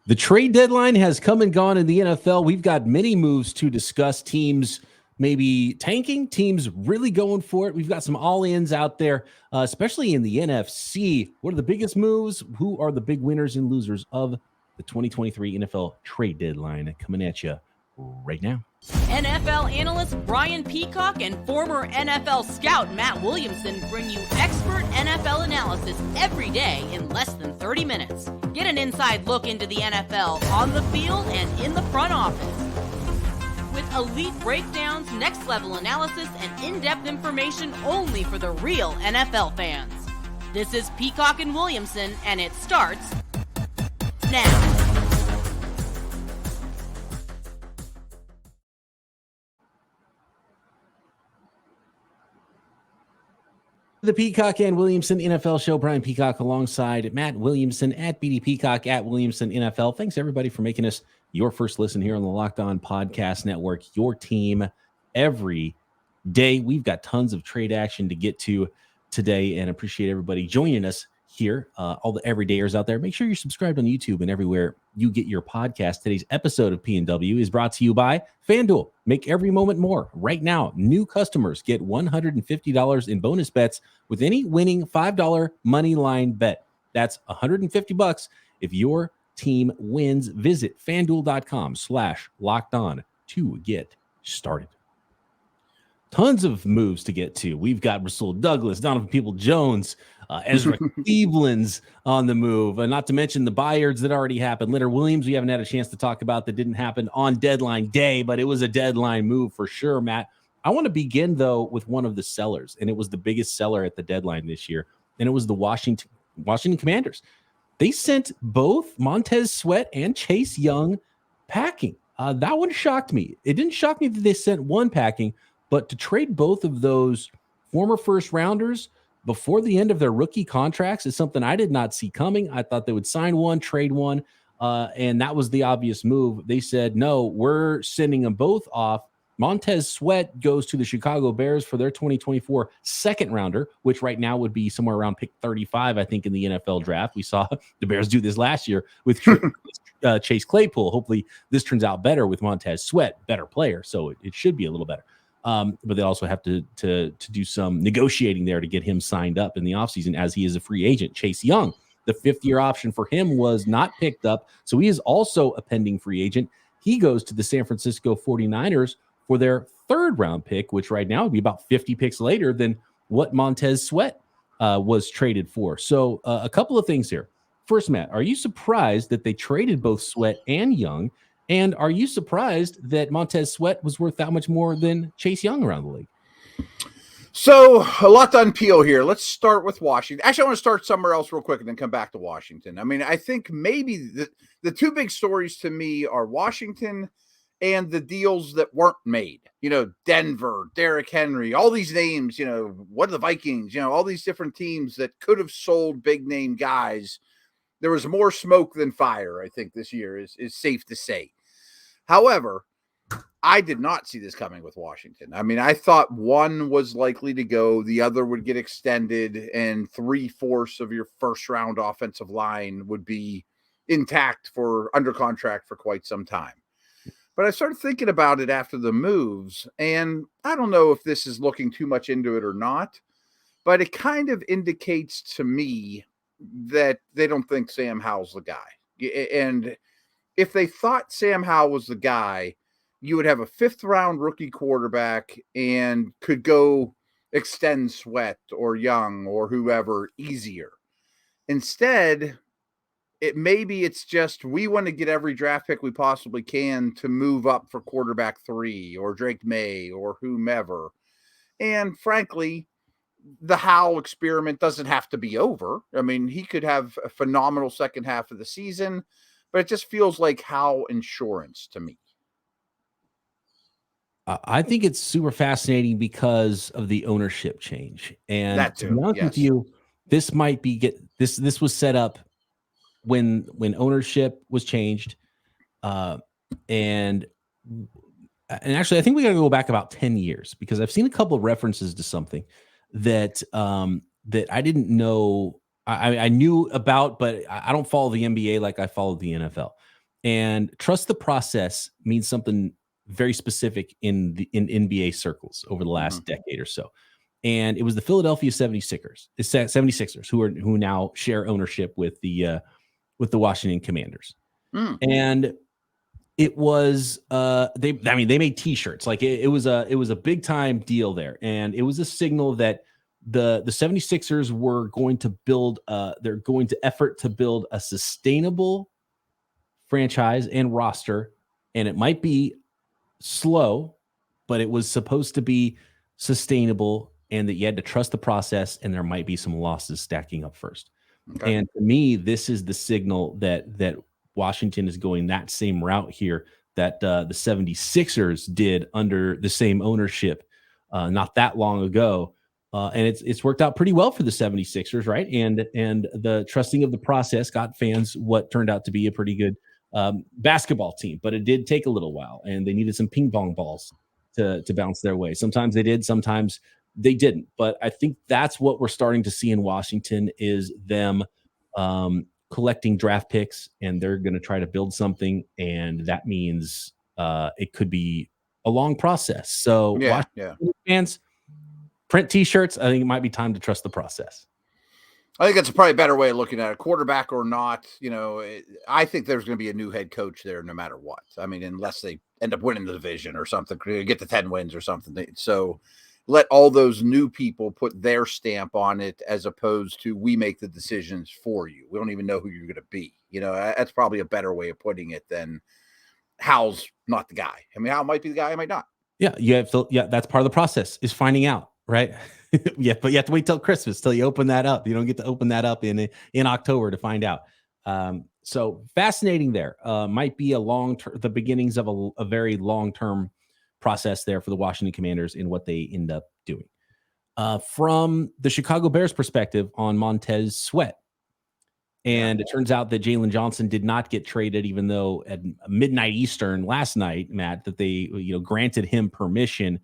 The trade deadline has come and gone in the NFL. We've got many moves to discuss. Teams maybe tanking, teams really going for it. We've got some all-ins out there, especially in the NFC. What are the biggest moves? Who are the big winners and losers of the 2023 NFL trade deadline? Coming at you right now. NFL analyst Brian Peacock and former NFL scout Matt Williamson bring you expert NFL analysis every day in less than 30 minutes. Get an inside look into the NFL on the field and in the front office. With elite breakdowns, next-level analysis, and in-depth information only for the real NFL fans. This is Peacock and Williamson, and it starts now. The Peacock and Williamson NFL Show. Brian Peacock alongside Matt Williamson at BD Peacock at Williamson NFL. Thanks everybody for making us your first listen here on the Locked On Podcast Network. Your team every day. We've got tons of trade action to get to today, and appreciate everybody joining us here. All the everydayers out there. Make sure you're subscribed on YouTube and everywhere you get your podcast. Today's episode of P&W is brought to you by FanDuel. Make every moment more. Right now, new customers get $150 in bonus bets with any winning $5 money line bet. That's $150 if your team wins. Visit FanDuel.com/lockedon to get started. Tons of moves to get to. We've got Rasul Douglas, Donovan People-Jones, Ezra Cleveland's on the move, not to mention the buyers that already happened. Leonard Williams, we haven't had a chance to talk about, that didn't happen on deadline day, but it was a deadline move for sure, Matt. I want to begin, though, with one of the sellers, and it was the biggest seller at the deadline this year, and it was the Washington Commanders. They sent both Montez Sweat and Chase Young packing. That one shocked me. It didn't shock me that they sent one packing, but to trade both of those former first-rounders before the end of their rookie contracts is something I did not see coming. I thought they would sign one, trade one, and that was the obvious move. They said, no, we're sending them both off. Montez Sweat goes to the Chicago Bears for their 2024 second-rounder, which right now would be somewhere around pick 35, I think, in the NFL draft. We saw the Bears do this last year with Chase Claypool. Hopefully this turns out better with Montez Sweat, better player, so it should be a little better. But they also have to do some negotiating there to get him signed up in the offseason as he is a free agent. Chase Young, the fifth-year option for him was not picked up, so he is also a pending free agent. He goes to the San Francisco 49ers for their third-round pick, which right now would be about 50 picks later than what Montez Sweat was traded for. So a couple of things here. First, Matt, are you surprised that they traded both Sweat and Young? And are you surprised that Montez Sweat was worth that much more than Chase Young around the league? So a lot to unpeel here. Let's start with Washington. Actually, I want to start somewhere else real quick and then come back to Washington. I mean, I think maybe the two big stories to me are Washington and the deals that weren't made. You know, Denver, Derrick Henry, all these names, you know, what are the Vikings, you know, all these different teams that could have sold big name guys. There was more smoke than fire, I think, this year is safe to say. However, I did not see this coming with Washington. I mean, I thought one was likely to go, the other would get extended, and 3/4 of your first-round offensive line would be intact for under contract for quite some time. But I started thinking about it after the moves, and I don't know if this is looking too much into it or not, but it kind of indicates to me that they don't think Sam Howell's the guy. And if they thought Sam Howell was the guy, you would have a 5th-round rookie quarterback and could go extend Sweat or Young or whoever easier. Instead, it's just we want to get every draft pick we possibly can to move up for quarterback 3 or Drake May or whomever. And frankly, the Howell experiment doesn't have to be over. I mean, he could have a phenomenal second half of the season, but it just feels like Howell insurance to me. I think it's super fascinating because of the ownership change. And that too, to be honest with you, this might be this was set up when ownership was changed. And actually, I think we got to go back about 10 years because I've seen a couple of references to something that I didn't know. I knew about, but I don't follow the NBA like I follow the NFL. And trust the process means something very specific in NBA circles over the last decade or so. And it was the Philadelphia 76ers who now share ownership with the Washington Commanders. And it was they made t-shirts. Like it was a big time deal there. And it was a signal that the 76ers were going to build they're going to effort to build a sustainable franchise and roster. And it might be slow, but it was supposed to be sustainable, and that you had to trust the process, and there might be some losses stacking up first. Okay. And to me, this is the signal that Washington is going that same route here that the 76ers did under the same ownership not that long ago. And it's worked out pretty well for the 76ers, right? And the trusting of the process got fans what turned out to be a pretty good basketball team, but it did take a little while, and they needed some ping pong balls to bounce their way. Sometimes they did, sometimes they didn't. But I think that's what we're starting to see in Washington is them collecting draft picks, and they're going to try to build something, and that means it could be a long process. So fans, print t-shirts. I think it might be time to trust the process. I think that's probably a better way of looking at it. Quarterback or not, I think there's going to be a new head coach there no matter what. I mean, unless they end up winning the division or something, get to 10 wins or something. So let all those new people put their stamp on it, as opposed to we make the decisions for you. We don't even know who you're going to be. That's probably a better way of putting it than Hal's not the guy. I mean, Hal might be the guy, I might not. Yeah, that's part of the process is finding out, right? Yeah, but you have to wait till Christmas till you open that up. You don't get to open that up in October to find out. So fascinating there. Might be the beginnings of a very long-term process there for the Washington Commanders in what they end up doing. From the Chicago Bears perspective on Montez Sweat. And it turns out that Jaylen Johnson did not get traded, even though at midnight Eastern last night, Matt, that they granted him permission.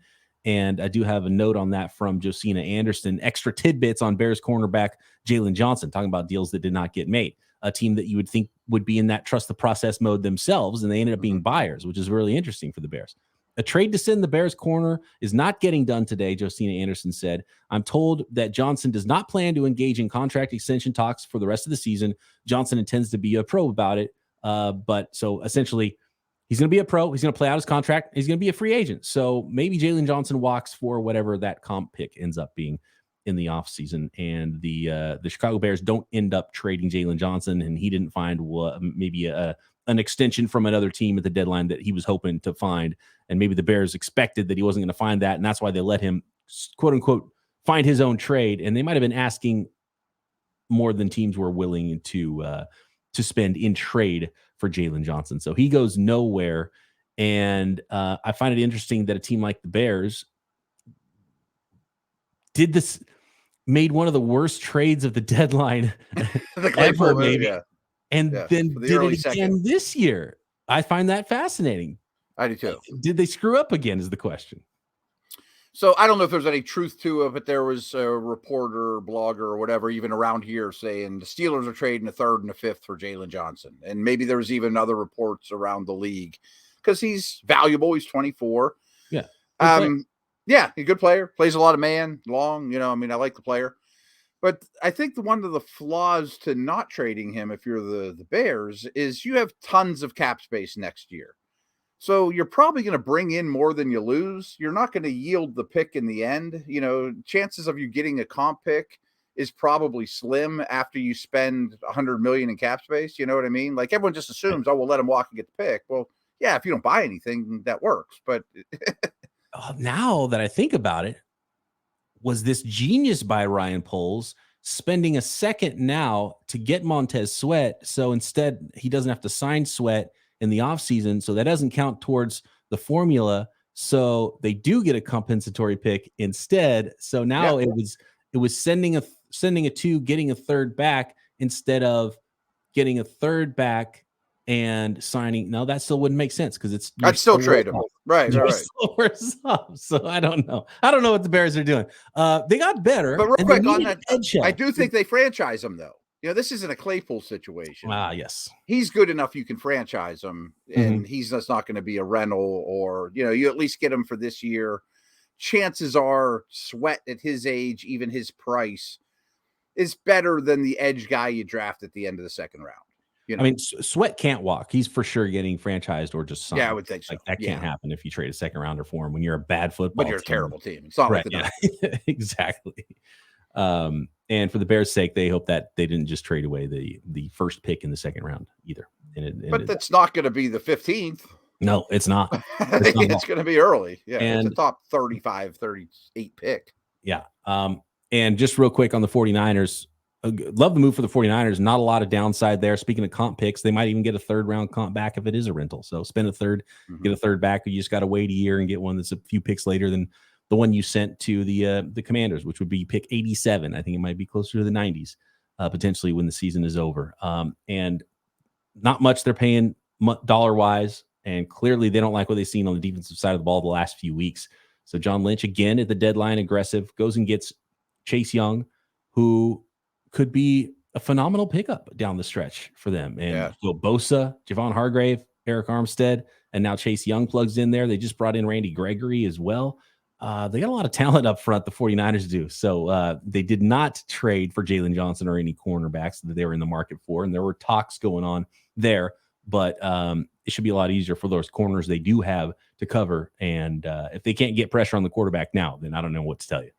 And I do have a note on that from Josina Anderson. Extra tidbits on Bears cornerback Jaylen Johnson, talking about deals that did not get made. A team that you would think would be in that trust the process mode themselves, and they ended up being buyers, which is really interesting for the Bears. A trade to send the Bears corner is not getting done today, Josina Anderson said. I'm told that Johnson does not plan to engage in contract extension talks for the rest of the season. Johnson intends to be a pro about it. But so essentially, he's going to be a pro. He's going to play out his contract. He's going to be a free agent. So maybe Jaylen Johnson walks for whatever that comp pick ends up being in the offseason. And the Chicago Bears don't end up trading Jaylen Johnson, and he didn't find maybe an extension from another team at the deadline that he was hoping to find. And maybe the Bears expected that he wasn't going to find that, and that's why they let him, quote unquote, find his own trade. And they might have been asking more than teams were willing to spend in trade for Jaylen Johnson. So he goes nowhere. And I find it interesting that a team like the Bears made one of the worst trades of the deadline ever, maybe. Yeah. And then did it again this year. I find that fascinating. I do too. Did they screw up again is the question. So I don't know if there's any truth to it, but there was a reporter, blogger, or whatever, even around here saying the Steelers are trading a third and a fifth for Jaylen Johnson. And maybe there was even other reports around the league because he's valuable. He's 24. Yeah. Yeah, he's a good player. Plays a lot of man, long. I like the player. But I think one of the flaws to not trading him, if you're the Bears, is you have tons of cap space next year. So you're probably going to bring in more than you lose. You're not going to yield the pick in the end. Chances of you getting a comp pick is probably slim after you spend $100 million in cap space. You know what I mean? Like everyone just assumes, we'll let him walk and get the pick. Well, yeah, if you don't buy anything, that works. But now that I think about it, was this genius by Ryan Poles spending a second now to get Montez Sweat? So instead, he doesn't have to sign Sweat in the offseason, so that doesn't count towards the formula. So they do get a compensatory pick instead. So now it was sending a two, getting a third back instead of getting a third back and signing. No, that still wouldn't make sense because I'd still trade him. Right. So I don't know. I don't know what the Bears are doing. They got better. But real quick on that, I do think they franchise him though. This isn't a Claypool situation. Yes. He's good enough you can franchise him, and he's just not going to be a rental, or, you at least get him for this year. Chances are Sweat at his age, even his price, is better than the edge guy you draft at the end of the second round. I mean, Sweat can't walk. He's for sure getting franchised or just signed. Yeah, I would think so. That can't happen if you trade a second rounder for him when you're a bad football But you're team. a terrible team. It's not like the exactly. And for the Bears' sake, they hope that they didn't just trade away the first pick in the second round either. But that's not going to be the 15th. No, it's not. It's going to be early. Yeah, and, it's a top 35, 38 pick. Yeah. And just real quick on the 49ers, love the move for the 49ers. Not a lot of downside there. Speaking of comp picks, they might even get a third round comp back if it is a rental. So spend a third, get a third back. You just got to wait a year and get one that's a few picks later than the one you sent to the Commanders, which would be pick 87. I think it might be closer to the 90s, potentially when the season is over. And not much they're paying dollar-wise, and clearly they don't like what they've seen on the defensive side of the ball the last few weeks. So John Lynch, again, at the deadline, aggressive, goes and gets Chase Young, who could be a phenomenal pickup down the stretch for them. And so Bosa, Javon Hargrave, Eric Armstead, and now Chase Young plugs in there. They just brought in Randy Gregory as well. They got a lot of talent up front, the 49ers do. So they did not trade for Jaylen Johnson or any cornerbacks that they were in the market for. And there were talks going on there, but it should be a lot easier for those corners they do have to cover. And if they can't get pressure on the quarterback now, then I don't know what to tell you.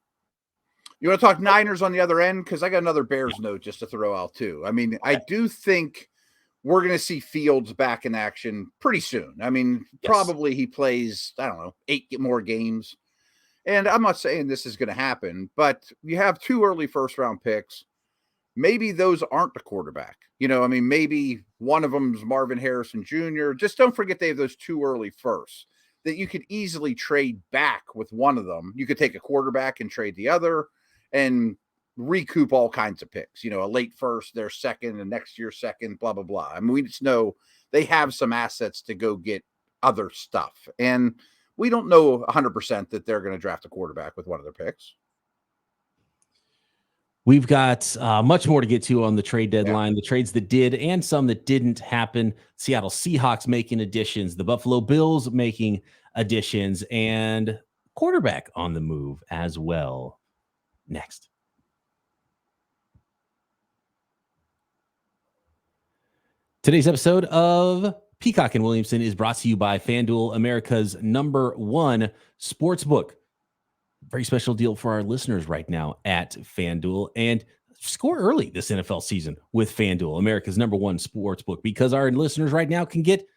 You want to talk Niners on the other end? Because I got another Bears note just to throw out too. I mean, I do think we're going to see Fields back in action pretty soon. I mean, probably he plays, 8 more games. And I'm not saying this is going to happen, but you have 2 early first-round picks. Maybe those aren't the quarterback. Maybe one of them is Marvin Harrison Jr. Just don't forget they have those 2 early firsts that you could easily trade back with one of them. You could take a quarterback and trade the other and recoup all kinds of picks. A late first, their second, and next year second, blah, blah, blah. I mean, we just know they have some assets to go get other stuff. And we don't know 100% that they're going to draft a quarterback with one of their picks. We've got much more to get to on the trade deadline, the trades that did and some that didn't happen. Seattle Seahawks making additions, the Buffalo Bills making additions, and quarterback on the move as well. Next. Today's episode of Peacock and Williamson is brought to you by FanDuel, America's #1 sportsbook. Very special deal for our listeners right now at FanDuel, and score early this NFL season with FanDuel, America's #1 sportsbook, because our listeners right now can get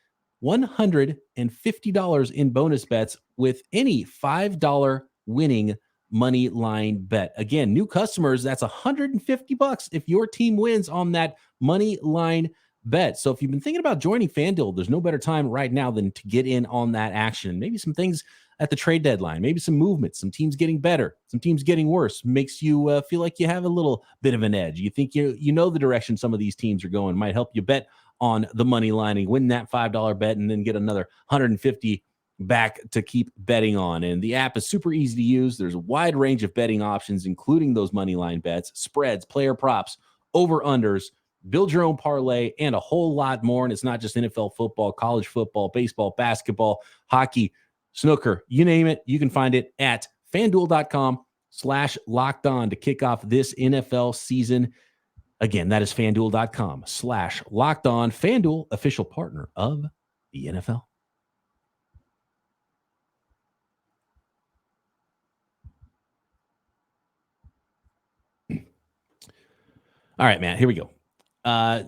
$150 in bonus bets with any $5 winning money line bet. Again, new customers, that's $150 if your team wins on that money line bet. So if you've been thinking about joining FanDuel, there's no better time right now than to get in on that action. Maybe some things at the trade deadline, maybe some movement, some teams getting better, some teams getting worse, makes you feel like you have a little bit of an edge. You think you know the direction some of these teams are going, might help you bet on the money line and win that $5 bet and then get another $150 back to keep betting on. And the app is super easy to use. There's a wide range of betting options, including those money line bets, spreads, player props, over-unders, build your own parlay, and a whole lot more. And it's not just NFL football, college football, baseball, basketball, hockey, snooker, you name it. You can find it at FanDuel.com/lockedon to kick off this NFL season. Again, that is FanDuel.com/lockedon. FanDuel, official partner of the NFL. All right, Matt, here we go.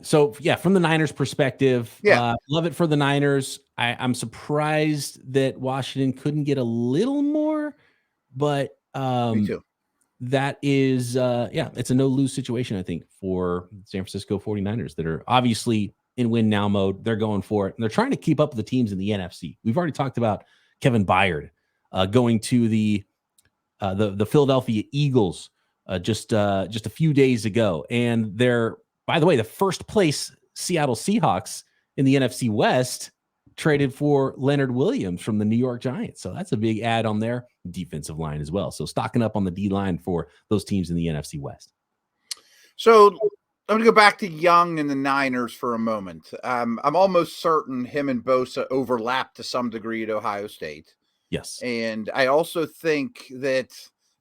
So from the Niners perspective, love it for the Niners. I'm surprised that Washington couldn't get a little more, but Me too. that is, it's a no-lose situation, I think, for San Francisco 49ers that are obviously in win-now mode. They're going for it, and they're trying to keep up with the teams in the NFC. We've already talked about Kevin Byard going to the Philadelphia Eagles just a few days ago, and they're, by the way, the first place Seattle Seahawks in the NFC West traded for Leonard Williams from the New York Giants. So that's a big add on their defensive line as well. So stocking up on the D line for those teams in the NFC West. So I'm going to go back to Young and the Niners for a moment. I'm almost certain him and Bosa overlap to some degree at Ohio State. Yes. And I also think that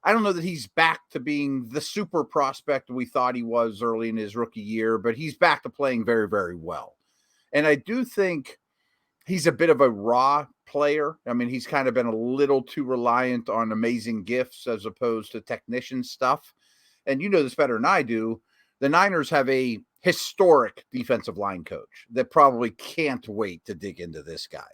I don't know that he's back to being the super prospect we thought he was early in his rookie year, but he's back to playing very, very well. And I do think he's a bit of a raw player. I mean, he's kind of been a little too reliant on amazing gifts as opposed to technician stuff. And you know this better than I do. The Niners have a historic defensive line coach that probably can't wait to dig into this guy.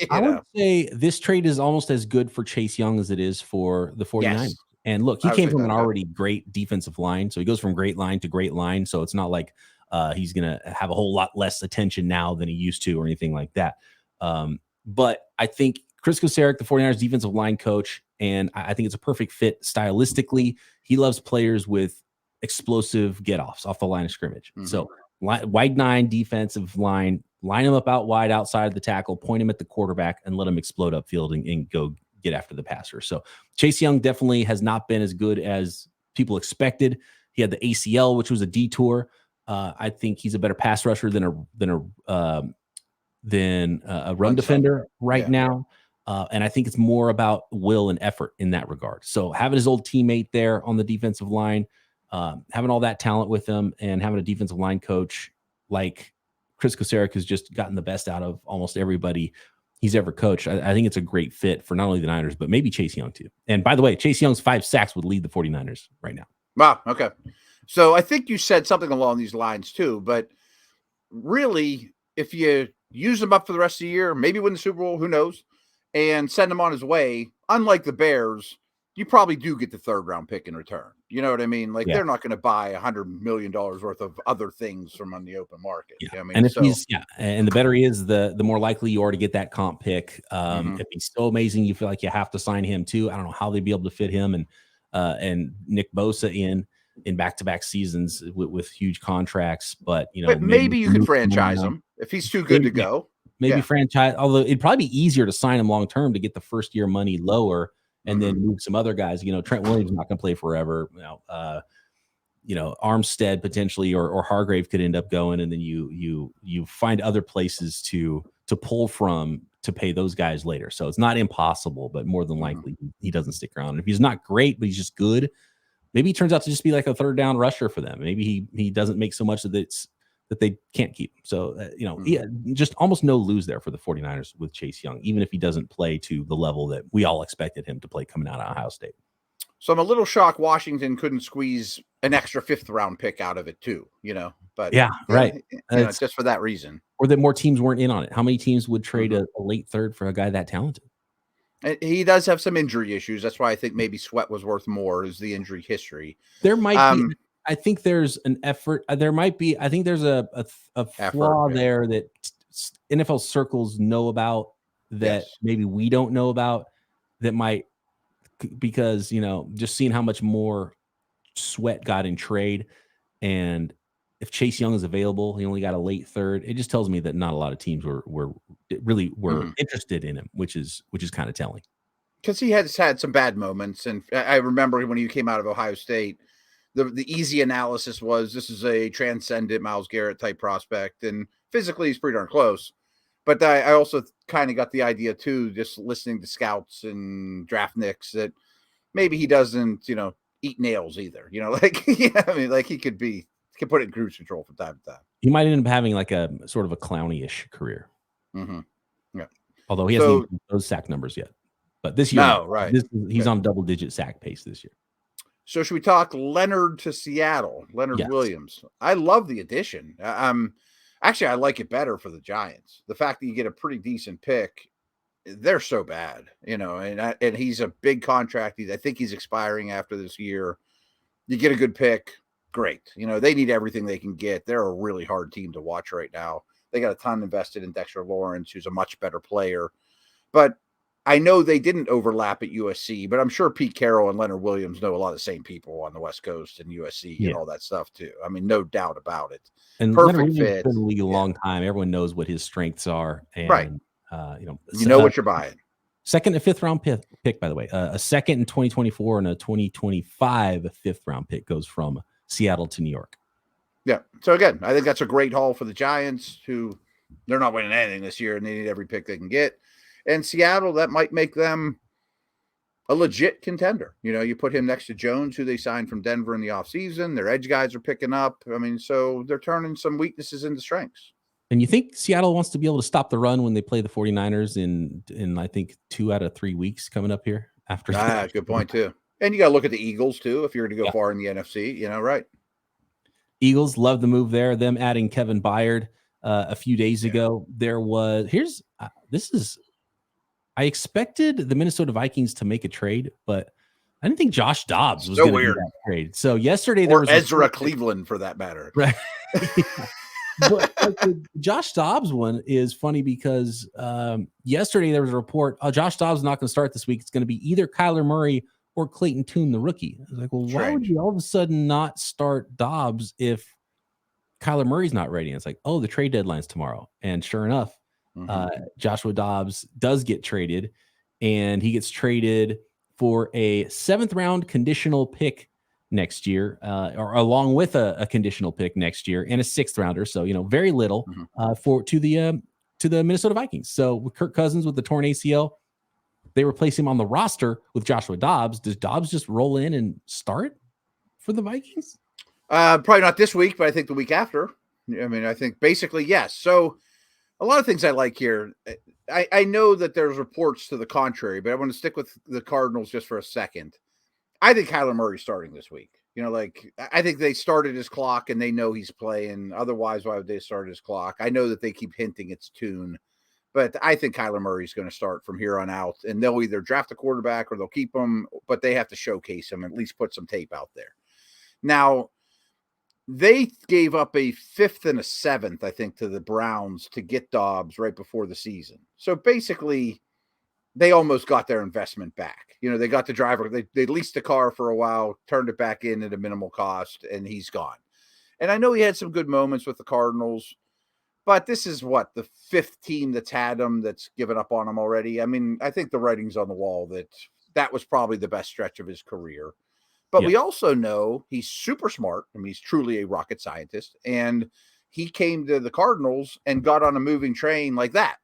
I would say this trade is almost as good for Chase Young as it is for the 49ers. Yes. And look, he came from an already great defensive line. So he goes from great line to great line. So it's not like he's going to have a whole lot less attention now than he used to or anything like that. But I think Chris Kocurek, the 49ers defensive line coach, and I think it's a perfect fit stylistically. He loves players with explosive get-offs off the line of scrimmage. Mm-hmm. So wide 9 defensive line, line him up out wide outside of the tackle, point him at the quarterback, and let him explode upfield and go get after the passer. So Chase Young definitely has not been as good as people expected. He had the ACL, which was a detour. I think he's a better pass rusher than a run defender right now. And I think it's more about will and effort in that regard. So having his old teammate there on the defensive line, having all that talent with him, and having a defensive line coach like Chris Kocurek, has just gotten the best out of almost everybody he's ever coached. I think it's a great fit for not only the Niners, but maybe Chase Young too. And by the way, Chase Young's 5 sacks would lead the 49ers right now. Wow. Okay. So I think you said something along these lines too, but really, if you use him up for the rest of the year, maybe win the Super Bowl, who knows, and send him on his way, unlike the Bears, you probably do get the 3rd round pick in return. You know what I mean? Like they're not going to buy $100 million worth of other things from on the open market. Yeah. You know what I mean? And if he's and the better he is, the more likely you are to get that comp pick. If he's so amazing, you feel like you have to sign him too. I don't know how they'd be able to fit him and Nick Bosa in back-to-back seasons with huge contracts, but maybe you could franchise him if he's too good to go. Maybe franchise, although it'd probably be easier to sign him long-term to get the first year money lower and then move some other guys. Trent Williams is not going to play forever. Armstead potentially or Hargrave could end up going, and then you find other places to pull from to pay those guys later. So it's not impossible, but more than likely he doesn't stick around. And if he's not great, but he's just good, maybe he turns out to just be like a 3rd down rusher for them. Maybe he doesn't make so much that they can't keep him. So, just almost no lose there for the 49ers with Chase Young, even if he doesn't play to the level that we all expected him to play coming out of Ohio State. So I'm a little shocked Washington couldn't squeeze an extra 5th round pick out of it too, but right. Just for that reason. Or that more teams weren't in on it. How many teams would trade a late 3rd for a guy that talented? And he does have some injury issues. That's why I think maybe Sweat was worth more, is the injury history. There might be, I think there's an effort. I think there's a flaw there that NFL circles know about that maybe we don't know about, that might, because, just seeing how much more Sweat got in trade. And if Chase Young is available, he only got a late 3rd. It just tells me that not a lot of teams were interested in him, which is kind of telling. Because he has had some bad moments. And I remember when he came out of Ohio State, the easy analysis was this is a transcendent Myles Garrett type prospect, and physically he's pretty darn close. But I also kind of got the idea too, just listening to scouts and draft nicks, that maybe he doesn't, eat nails either. He could put it in cruise control from time to time. He might end up having like a sort of a clowny-ish career. Mm-hmm. Yeah. Although he hasn't even those sack numbers yet. But this year, he's on double-digit sack pace this year. So should we talk Leonard to Seattle? Leonard Williams. I love the addition. Actually, I like it better for the Giants. The fact that you get a pretty decent pick, they're so bad, and he's a big contract. I think he's expiring after this year. You get a good pick, great. They need everything they can get. They're a really hard team to watch right now. They got a ton invested in Dexter Lawrence, who's a much better player. But I know they didn't overlap at USC, but I'm sure Pete Carroll and Leonard Williams know a lot of the same people on the West Coast and USC and all that stuff too. I mean, no doubt about it. And perfect fit. Been in the league a long time. Everyone knows what his strengths are. And, you know what you're buying. 2nd and 5th round pick, by the way, a 2nd in 2024 and a 2025 5th round pick goes from Seattle to New York. Yeah. So again, I think that's a great haul for the Giants, who they're not winning anything this year and they need every pick they can get. And Seattle, that might make them a legit contender. You put him next to Jones, who they signed from Denver in the offseason. Their edge guys are picking up. I mean, so they're turning some weaknesses into strengths. And you think Seattle wants to be able to stop the run when they play the 49ers in I think 2 out of 3 weeks coming up here after that? Good point too. And you got to look at the Eagles too, if you're going to go far in the NFC, right? Eagles love the move there. Them adding Kevin Byard a few days ago. There was I expected the Minnesota Vikings to make a trade, but I didn't think Josh Dobbs was going to do that trade. So yesterday there was Ezra Cleveland for that matter. Right. But the Josh Dobbs one is funny because yesterday there was a report, Josh Dobbs is not going to start this week. It's going to be either Kyler Murray or Clayton Tune, the rookie. I was like, well, why would you all of a sudden not start Dobbs if Kyler Murray's not ready? And it's like, oh, the trade deadline's tomorrow. And sure enough, Joshua Dobbs does get traded, and he gets traded for a 7th round conditional pick next year, or along with a conditional pick next year, and a 6th rounder. So, very little to the Minnesota Vikings. So with Kirk Cousins with the torn ACL, they replace him on the roster with Joshua Dobbs. Does Dobbs just roll in and start for the Vikings? Probably not this week, but I think the week after. I mean, I think basically, yes. So a lot of things I like here. I know that there's reports to the contrary, but I want to stick with the Cardinals just for a second. I think Kyler Murray's starting this week. I think they started his clock and they know he's playing. Otherwise, why would they start his clock? I know that they keep hinting it's Tune, but I think Kyler Murray's going to start from here on out, and they'll either draft a quarterback or they'll keep him, but they have to showcase him, at least put some tape out there. Now, they gave up a 5th and a 7th, I think, to the Browns to get Dobbs right before the season. So basically, they almost got their investment back. They got the driver. They leased the car for a while, turned it back in at a minimal cost, and he's gone. And I know he had some good moments with the Cardinals, but this is the 5th team that's had him, that's given up on him already. I mean, I think the writing's on the wall that was probably the best stretch of his career. But we also know he's super smart. I mean, he's truly a rocket scientist. And he came to the Cardinals and got on a moving train like that.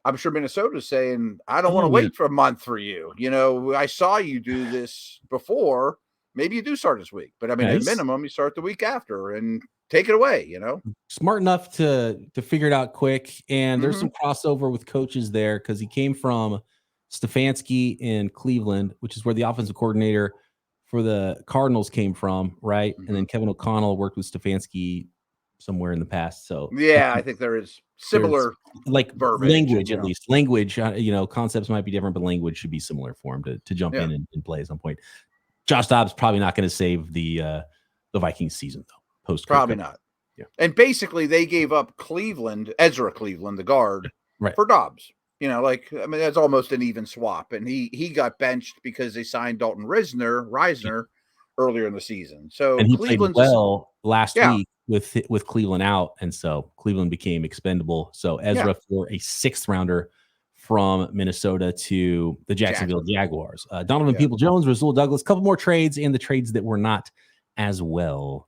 I'm sure Minnesota's saying, I don't want to wait for a month for you. I saw you do this before. Maybe you do start this week. But I mean, at minimum, you start the week after and take it away, Smart enough to figure it out quick. And there's some crossover with coaches there because he came from Stefanski in Cleveland, which is where the offensive coordinator for the Cardinals came from, right? And then Kevin O'Connell worked with Stefanski somewhere in the past. So I think there is similar verbiage, language, at least language, concepts might be different, but language should be similar for him to jump in and play at some point. Josh Dobbs probably not going to save the Vikings season though. Probably not. Yeah. And basically they gave up Ezra Cleveland, the guard, for Dobbs. That's almost an even swap. And he got benched because they signed Dalton Reisner earlier in the season. So and he played well last week with Cleveland out, and so Cleveland became expendable. So Ezra for a 6th rounder from Minnesota to the Jacksonville Jaguars. Donovan People-Jones, Rasul Douglas, a couple more trades, and the trades that were not as well.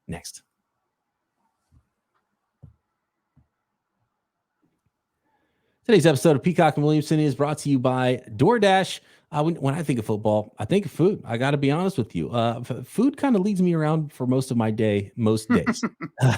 Next. Today's episode of Peacock and Williamson is brought to you by DoorDash. When I think of football, I think of food. I got to be honest with you. Food kind of leads me around for most of my day, most days,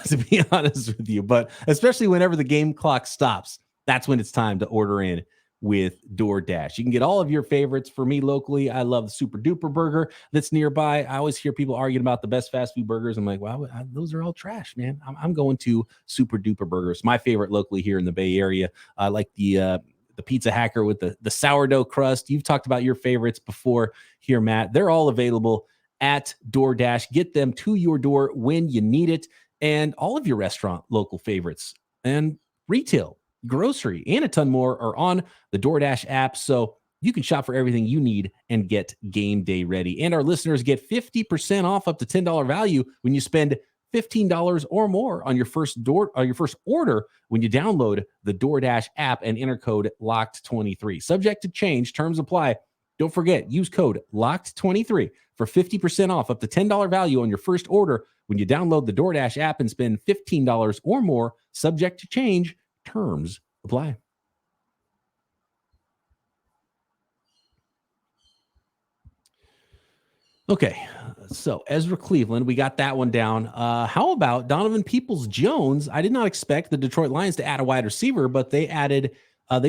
to be honest with you. But especially whenever the game clock stops, that's when it's time to order in with DoorDash. You can get all of your favorites. For me locally, I love the Super Duper Burger that's nearby. I always hear people arguing about the best fast food burgers. I'm like, wow, those are all trash, man. I'm going to Super Duper Burgers. My favorite locally here in the Bay Area. I like the Pizza Hacker with the sourdough crust. You've talked about your favorites before here, Matt. They're all available at DoorDash. Get them to your door when you need it. And all of your restaurant local favorites and retail, grocery, and a ton more are on the DoorDash app. So you can shop for everything you need and get game day ready. And our listeners get 50% off up to $10 value when you spend $15 or more on your first order when you download the DoorDash app and enter code LOCKED23. Subject to change, terms apply. Don't forget, use code LOCKED23 for 50% off up to $10 value on your first order when you download the DoorDash app and spend $15 or more, subject to change. Terms apply. Okay, so Ezra Cleveland, we got that one down. How about Donovan Peoples-Jones? I did not expect the Detroit Lions to add a wide receiver, but they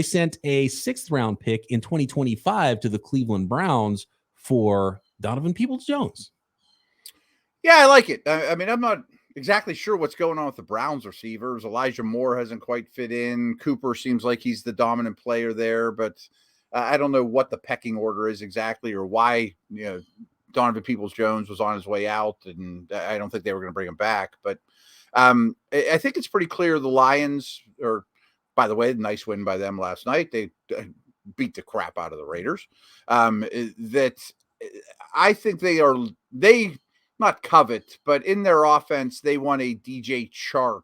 sent a 6th round pick in 2025 to the Cleveland Browns for Donovan Peoples-Jones. Yeah, I like it. I mean, I'm not exactly sure what's going on with the Browns receivers. Elijah Moore hasn't quite fit in. Cooper seems like he's the dominant player there, but I don't know what the pecking order is exactly or why, Donovan Peoples-Jones was on his way out, and I don't think they were going to bring him back. But I think it's pretty clear the Lions are, by the way, nice win by them last night. They beat the crap out of the Raiders. That I think they not covet, but in their offense, they want a DJ Chark,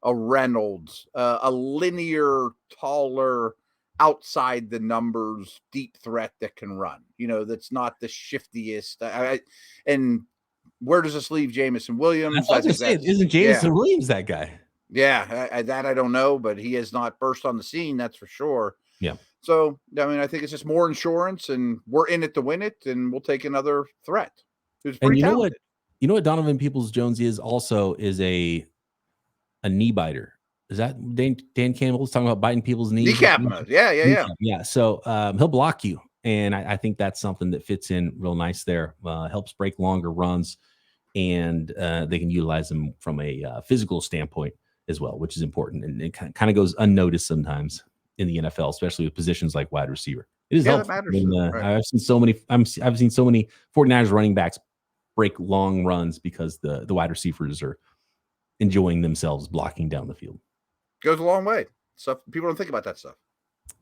a Reynolds, a linear, taller, outside the numbers, deep threat that can run, that's not the shiftiest. And where does this leave Jameson Williams? I was going to say, isn't Jameson Williams that guy? Yeah, that I don't know, but he has not burst on the scene, that's for sure. Yeah. So, I mean, I think it's just more insurance, and we're in it to win it, and we'll take another threat who's pretty talented. You know what Donovan Peoples-Jones is a knee biter. Is that Dan Campbell's talking about biting people's knees? Kneecap. Yeah. So he'll block you. And I think that's something that fits in real nice there. Helps break longer runs, and they can utilize them from a physical standpoint as well, which is important. And it kind of goes unnoticed sometimes in the NFL, especially with positions like wide receiver. It is helpful. That matters. Right. I've seen so many 49ers running backs break long runs because the wide receivers are enjoying themselves blocking down the field. Goes a long way. Stuff people don't think about that stuff.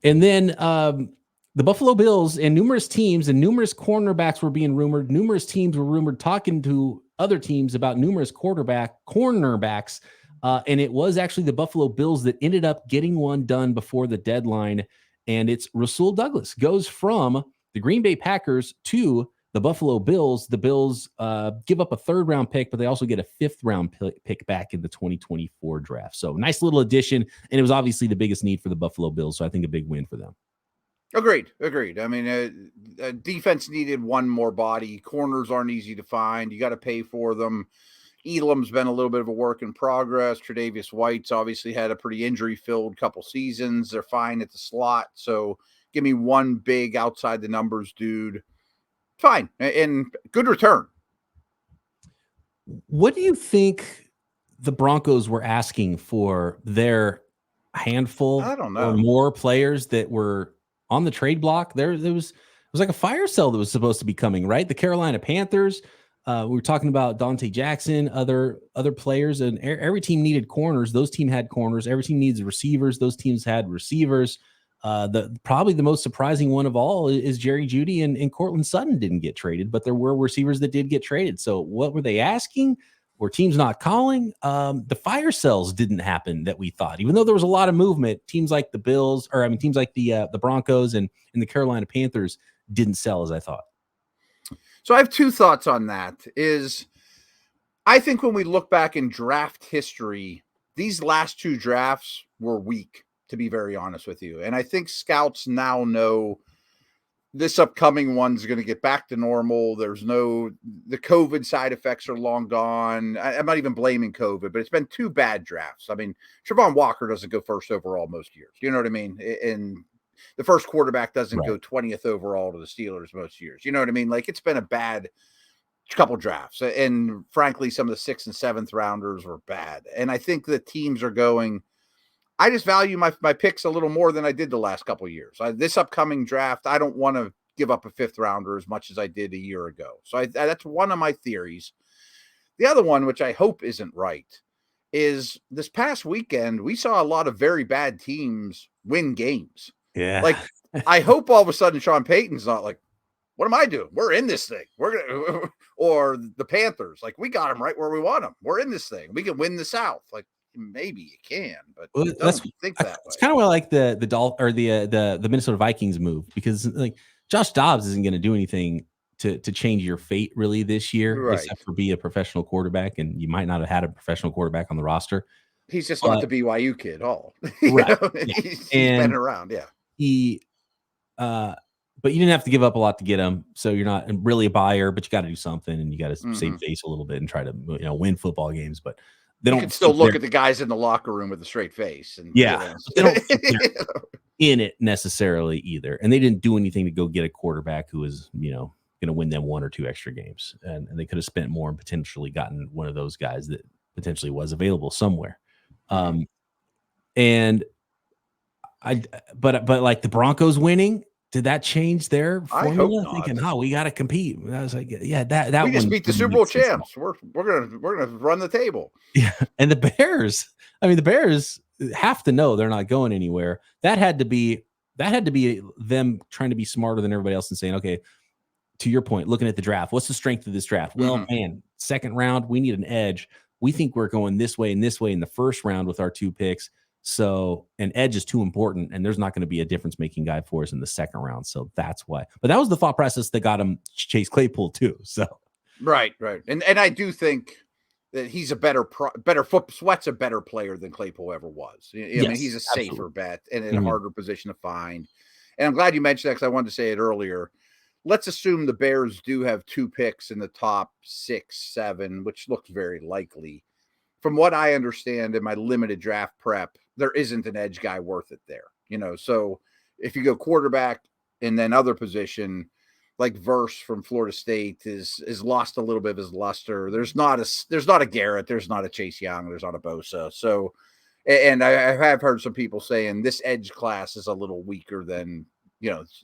And then the Buffalo Bills and numerous teams and numerous cornerbacks were being rumored. Numerous teams were rumored talking to other teams about numerous cornerbacks. And it was actually the Buffalo Bills that ended up getting one done before the deadline. And it's Rasul Douglas goes from the Green Bay Packers to the Buffalo Bills. The Bills give up a 3rd round pick, but they also get a 5th round pick back in the 2024 draft. So nice little addition. And it was obviously the biggest need for the Buffalo Bills. So I think a big win for them. Agreed. I mean, defense needed one more body. Corners aren't easy to find. You got to pay for them. Elam's been a little bit of a work in progress. Tre'Davious White's obviously had a pretty injury-filled couple seasons. They're fine at the slot. So give me one big outside the numbers dude. Fine. And good return. What do you think the Broncos were asking for their handful I don't know. or more players that were on the trade block? It was like a fire sale that was supposed to be coming, right? The Carolina Panthers. We were talking about Dante Jackson, other players, and every team needed corners. Those teams had corners. Every team needs receivers. Those teams had receivers. Probably the most surprising one of all is Jerry Jeudy and Cortland Sutton didn't get traded, but there were receivers that did get traded. So what were they asking? Were teams not calling? The fire sales didn't happen that we thought, even though there was a lot of movement. Teams like the Broncos and the Carolina Panthers didn't sell as I thought. So I have 2 thoughts on that. I think when we look back in draft history, these last 2 drafts were weak, to be very honest with you. And I think scouts now know this upcoming one's going to get back to normal. The COVID side effects are long gone. I'm not even blaming COVID, but it's been 2 bad drafts. I mean, Travon Walker doesn't go first overall most years. You know what I mean? And the first quarterback doesn't go 20th overall to the Steelers most years. You know what I mean? Like, it's been a bad couple drafts. And frankly, some of the 6th and 7th rounders were bad. And I think the teams are going, I just value my picks a little more than I did the last couple of years. This upcoming draft, I don't want to give up a 5th rounder as much as I did a year ago. So that's one of my theories. The other one, which I hope isn't right, is this past weekend, we saw a lot of very bad teams win games. Yeah. Like, I hope all of a sudden Sean Payton's not like, what am I doing? We're in this thing. Or the Panthers, like, we got them right where we want them. We're in this thing. We can win the South. Like, maybe you can, but don't think that way. It's kind of like the Minnesota Vikings move, because like Josh Dobbs isn't going to do anything to change your fate really this year, Right. except for be a professional quarterback, and you might not have had a professional quarterback on the roster. He's just not the BYU kid. Right. He's been around. Yeah. But you didn't have to give up a lot to get him, so you're not really a buyer. But you got to do something, and you got to save face a little bit and try to win football games. But they don't still look at the guys in the locker room with a straight face, and they don't in it necessarily either. And they didn't do anything to go get a quarterback who was going to win them 1 or 2 extra games, and they could have spent more and potentially gotten one of those guys that potentially was available somewhere. But like the Broncos winning. Did that change their formula? Thinking, we got to compete. And I was like, yeah, that we just beat the Super Bowl champs. We're gonna run the table. Yeah, and the Bears. I mean, the Bears have to know they're not going anywhere. That had to be them trying to be smarter than everybody else and saying, okay, to your point, looking at the draft, what's the strength of this draft? Well, man, second round, we need an edge. We think we're going this way and this way in the first round with our 2 picks. So an edge is too important, and there's not going to be a difference-making guy for us in the second round. So that's why. But that was the thought process that got him Chase Claypool too. So right, and I do think that he's a Sweat's a better player than Claypool ever was. I mean, he's a safer bet and in a harder position to find. And I'm glad you mentioned that because I wanted to say it earlier. Let's assume the Bears do have 2 picks in the top 6, 7, which looks very likely. From what I understand in my limited draft prep, there isn't an edge guy worth it there. So if you go quarterback and then other position, like Verse from Florida State is lost a little bit of his luster. There's not a Garrett, there's not a Chase Young, there's not a Bosa. So, and I have heard some people saying this edge class is a little weaker than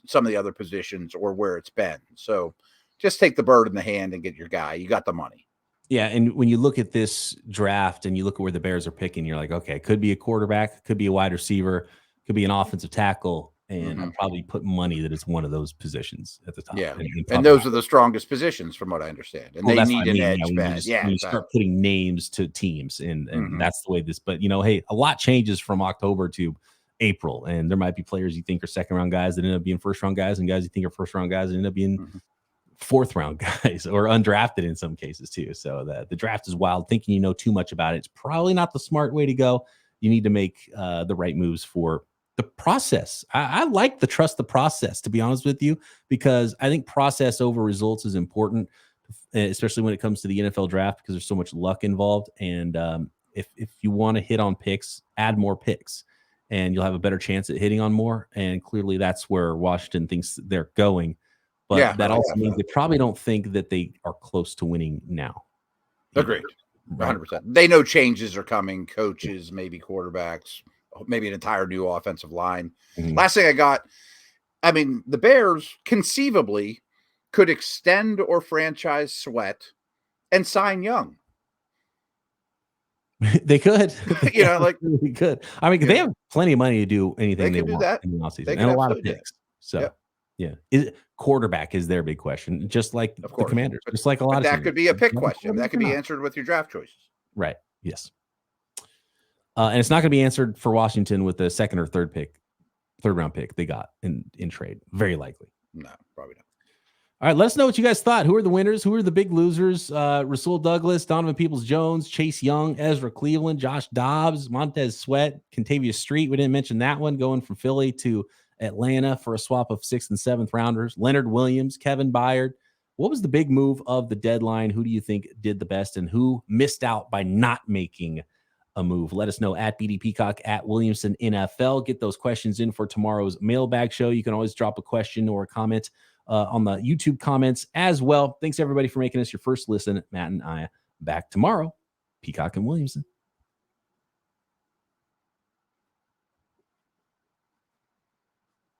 some of the other positions or where it's been. So just take the bird in the hand and get your guy. You got the money. Yeah, and when you look at this draft and you look at where the Bears are picking, you're like, okay, could be a quarterback, could be a wide receiver, could be an offensive tackle, and I'd probably put money that it's one of those positions at the top. Yeah, and those are the strongest positions from what I understand, and they need an edge. When you start putting names to teams, and that's the way this. But hey, a lot changes from October to April, and there might be players you think are second round guys that end up being first round guys, and guys you think are first round guys that end up being fourth round guys or undrafted in some cases too. So the draft is wild. Thinking too much about it's probably not the smart way to go. You need to make the right moves for the process. I like trust the process, to be honest with you, because I think process over results is important, especially when it comes to the NFL draft, because there's so much luck involved. And if you want to hit on picks, add more picks and you'll have a better chance at hitting on more. And clearly that's where Washington thinks they're going. But that also means they probably don't think that they are close to winning now. Agreed. 100%. They know changes are coming, coaches, maybe quarterbacks, maybe an entire new offensive line. Last thing I got, I mean, the Bears conceivably could extend or franchise Sweat and sign Young. They could. They could. I mean, they have plenty of money to do anything they want in the offseason, and a lot of picks. So, quarterback is their big question, just like the Commanders, just like a lot of that could be a pick question. That could be answered with your draft choices. Right. Yes. And it's not going to be answered for Washington with the second or third round pick they got in trade. Very likely. No, probably not. All right, let us know what you guys thought. Who are the winners? Who are the big losers? Rasul Douglas, Donovan Peoples-Jones, Chase Young, Ezra Cleveland, Josh Dobbs, Montez Sweat, Contavious Street. We didn't mention that one, going from Philly to Atlanta for a swap of 6th and 7th rounders. Leonard Williams, Kevin Byard. What was the big move of the deadline? Who do you think did the best, and who missed out by not making a move? Let us know at BD Peacock, at Williamson NFL. Get those questions in for tomorrow's mailbag show. You can always drop a question or a comment on the YouTube comments as well. Thanks everybody for making us your first listen. Matt and I back tomorrow. Peacock and Williamson.